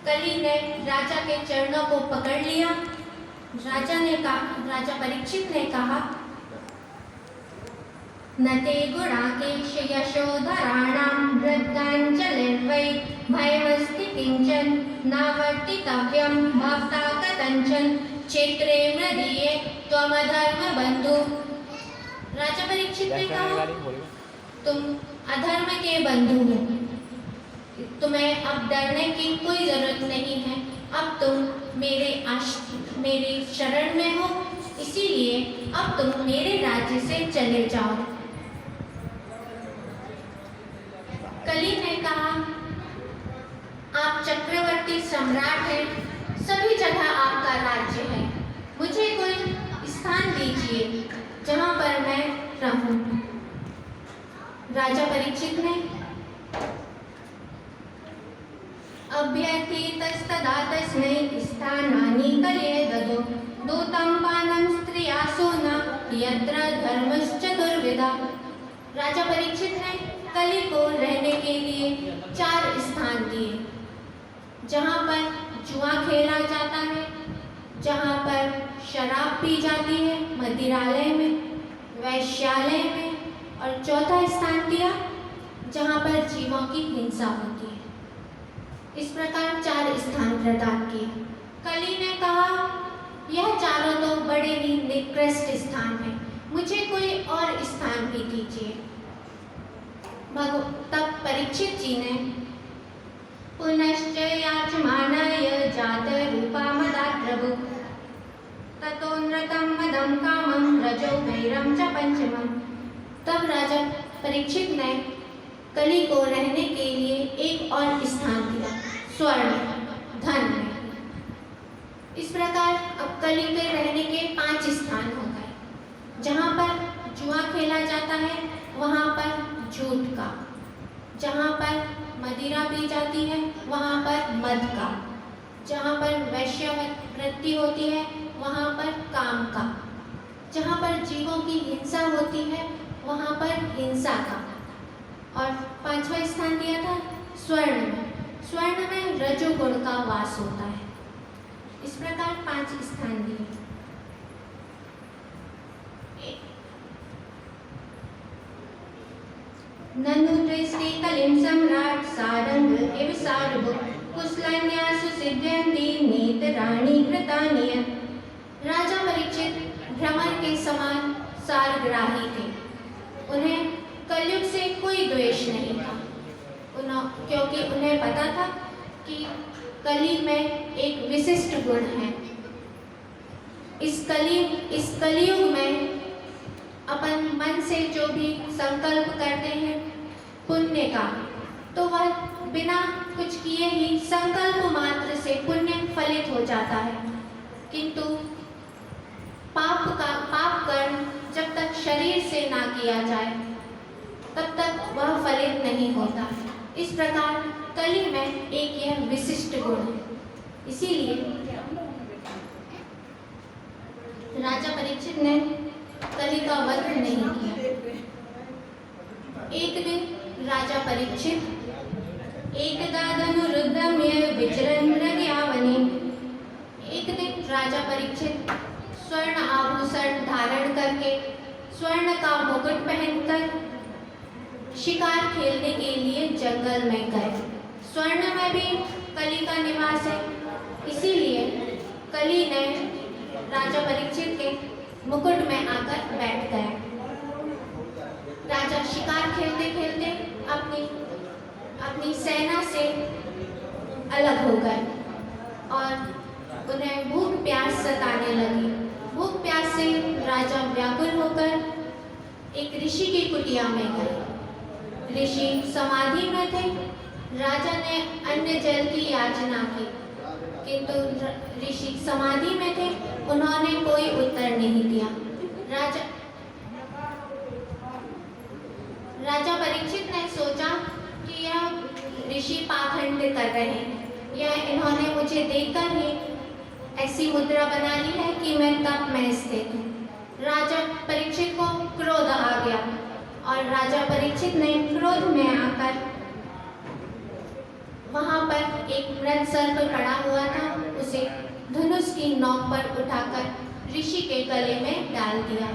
कली ने राजा के चरणों को पकड़ लिया। राजा परीक्षित ने कहा, नते गुणाकेश यशोधराणां वृद्धाञ्जलिर्वै भयमस्ति किंचन नावर्तितव्यं भवता कथंचन क्षेत्रे मदीये त्वमधर्म बंधु। राजा परीक्षित ने कहा, तुम अधर्म के बंधु हो, तुम्हें अब डरने की कोई जरूरत नहीं है। अब तुम मेरे शरण में हो, इसीलिए अब तुम मेरे राज्य से चले जाओ। कली ने कहा, आप चक्रवर्ती सम्राट हैं, सभी जगह आपका राज्य है, मुझे कोई स्थान दीजिए जहां पर मैं रहूं। राजा परीक्षित ने अभ्यर्थितस्तदा तस्मै स्थानानि कलये ददौ दूतं पानं स्त्रियासो न यत्र धर्मश्चतुर्विधा। राजा परीक्षित ने कली को रहने के लिए 4 स्थान दिए, जहाँ पर जुआ खेला जाता है, जहाँ पर शराब पी जाती है मदिरालय में, वैश्यालय में, और चौथा स्थान दिया जहाँ पर जीवों की हिंसा होती है। इस प्रकार 4 स्थान प्रदान किए। कली ने कहा, यह चारों तो बड़े ही निकृष्ट स्थान हैं, मुझे कोई और स्थान भी दीजिए। तब परीक्षित जी ने पुनश्च याचमानाय जात रूपा मदात् प्रभु ततो नृतं मदं कामं रजो वैरं च पंचमम्। तब राजा परीक्षित ने कली को रहने के लिए एक और स्थान दिया, स्वर्ण धन में। इस प्रकार अब कली के रहने के 5 स्थान हो गए। जहाँ पर जुआ खेला जाता है वहाँ पर झूठ का, जहाँ पर मदिरा पी जाती है वहाँ पर मद का, जहाँ पर वैश्यवृत्ति होती है वहाँ पर काम का, जहाँ पर जीवों की हिंसा होती है वहाँ पर हिंसा का, और 5वां स्थान दिया था स्वर्ण में। स्वर्ण में रजोगुण का वास होता है। इस प्रकार 5 स्थान दिए। ननु दृष्टि कलिं सम्राट सारंग इव सारभुक् कुशलन्यासु सिद्ध्यन्ति नेतराणि कृतानि। राजा परीक्षित भ्रमर के समान सारग्राही थे। उन्हें कलयुग से कोई द्वेष नहीं था, क्योंकि उन्हें पता था कि कली में एक विशिष्ट गुण है। इस कलियुग में अपन मन से जो भी संकल्प करते हैं पुण्य का, तो वह बिना कुछ किए ही संकल्प मात्र से पुण्य फलित हो जाता है, किंतु पाप कर्म जब तक शरीर से ना किया जाए तब तक वह फलित नहीं होता है। इस प्रकार कली में एक यह विशिष्ट गुण है, इसीलिए राजा परीक्षित ने कली का वध नहीं किया। एक दिन राजा परीक्षित एकदा धनुरुद्यम्य विचरन् प्रज्ञावने। एक दिन राजा परीक्षित स्वर्ण आभूषण धारण करके, स्वर्ण का मुकुट पहनकर शिकार खेलने के लिए जंगल में गए। स्वर्ण में भी कली का निवास है, इसीलिए कली ने राजा परीक्षित के मुकुट में आकर बैठ गए। राजा शिकार खेलते खेलते अपनी सेना से अलग हो गए और उन्हें भूख प्यास सताने लगी। भूख प्यास से राजा व्याकुल होकर एक ऋषि की कुटिया में गए। ऋषि समाधि में थे। राजा ने अन्न जल की याचना की, किंतु ऋषि समाधि में थे, उन्होंने कोई उत्तर नहीं दिया। राजा परीक्षित ने सोचा कि यह ऋषि पाखंड कर रहे हैं, यह इन्होंने मुझे देखकर ही ऐसी मुद्रा बना ली है कि मैं तप में स्थित हूँ। राजा परीक्षित को क्रोध आ गया और राजा परीक्षित ने क्रोध में आकर वहाँ पर एक मृत सर्प पड़ा हुआ था, उसे धनुष की नोक पर उठाकर ऋषि के गले में डाल दिया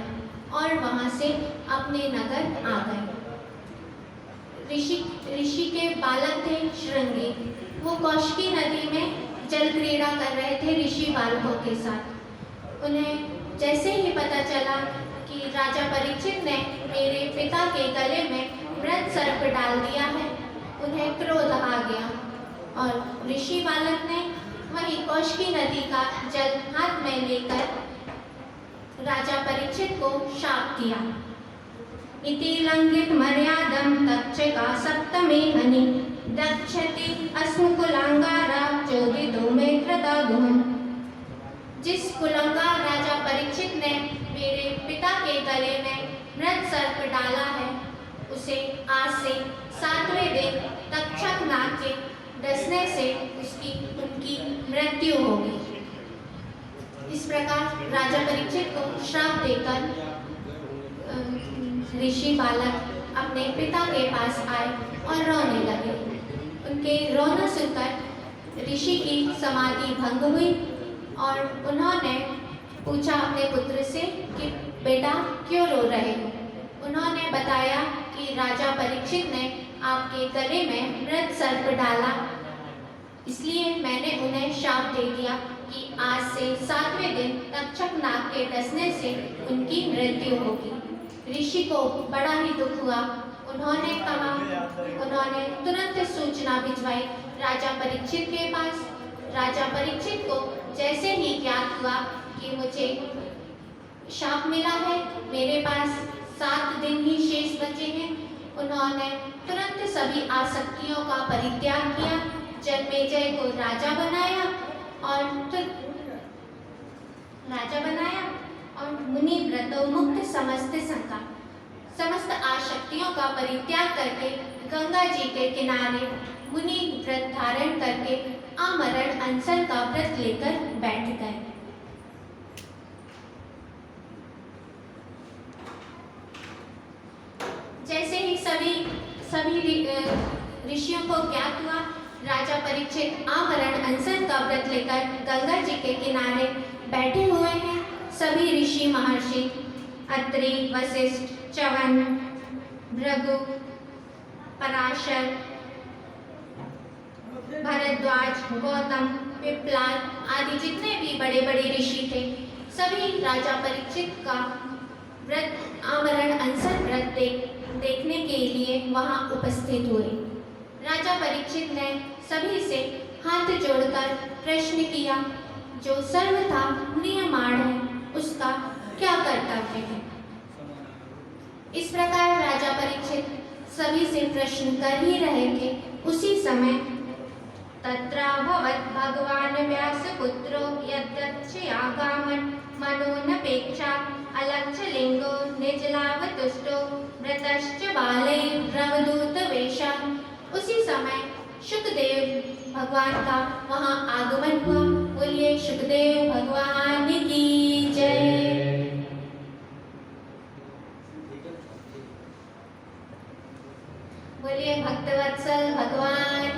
और वहाँ से अपने नगर आ गए। ऋषि के बालक थे श्रृंगी। वो कौशिकी नदी में जल क्रीड़ा कर रहे थे ऋषि बालकों के साथ। उन्हें जैसे ही पता चला कि राजा परीक्षित ने मेरे पिता के गले में मृत सर्प डाल दिया है, उन्हें क्रोध आ गया और ऋषि बालक ने वही कौशिकी नदी का जल हाथ में लेकर राजा परीक्षित को शाप दिया। इति लंघित मर्यादम तक्षका सप्तमे हनि दक्षति अस्मुकुलांगारा चोदितो मे कृतागुहम्। जिस कुलंगार राजा परीक्षित ने मेरे पिता के गले में मृत सर्प डाला है, उसे आज से 7वें दिन तक्षक नाग के डसने से उनकी मृत्यु होगी। इस प्रकार राजा परीक्षित को श्राप देकर ऋषि बालक अपने पिता के पास आए और रोने लगे। उनके रोना सुनकर ऋषि की समाधि भंग हुई और उन्होंने पूछा अपने पुत्र से कि बेटा क्यों रो रहे हो। उन्होंने बताया कि राजा परीक्षित ने आपके गले में मृत सर्प डाला, इसलिए मैंने उन्हें शाप दे दिया कि आज से 7वें दिन तक्षक नाग के डसने से उनकी मृत्यु होगी। ऋषि को बड़ा ही दुख हुआ। उन्होंने तुरंत सूचना भिजवाई राजा परीक्षित के पास। राजा परीक्षित को जैसे ही ज्ञात हुआ कि मुझे शाप मिला है, मेरे पास 7 दिन ही शेष बचे हैं, उन्होंने तुरंत सभी आसक्तियों का परित्याग किया, जन्मेजय को राजा बनाया और मुनि व्रतो मुक्त समस्त आसक्तियों का परित्याग करके गंगा जी के किनारे मुनि व्रत धारण करके आमरण अनशन का व्रत लेकर बैठ गए। जैसे ही सभी ऋषियों को ज्ञात हुआ, राजा परीक्षित आमरण अनशन का व्रत लेकर गंगा जी के किनारे बैठे हुए हैं। सभी ऋषि महर्षि अत्रि, वशिष्ठ, च्यवन, भृगु, पराशर, भरद्वाज, गौतम, पिप्लाद आदि जितने भी बड़े बड़े ऋषि थे, सभी राजा परीक्षित का व्रत आमरण अनशन व्रत देखने के लिए वहां उपस्थित हुए। राजा परीक्षित ने सभी से हाथ जोड़कर प्रश्न किया, जो सर्वथा नियमाण है उसका क्या कर्तव्य है। इस प्रकार राजा परीक्षित सभी से प्रश्न कर ही रहे थे, उसी समय तत्राभवत् भगवान् व्यासपुत्रो यद्दक्षयागामन् मनोनपेक्षा अलक्षलिंगो निजलावतुष्टो व्रतश्च बाले ब्रह्मदूतवेषः। उसी समय शुकदेव भगवान का वहाँ आगमन हुआ। बोलिए शुकदेव भगवान की जय। बोलिए भक्तवत्सल भगवान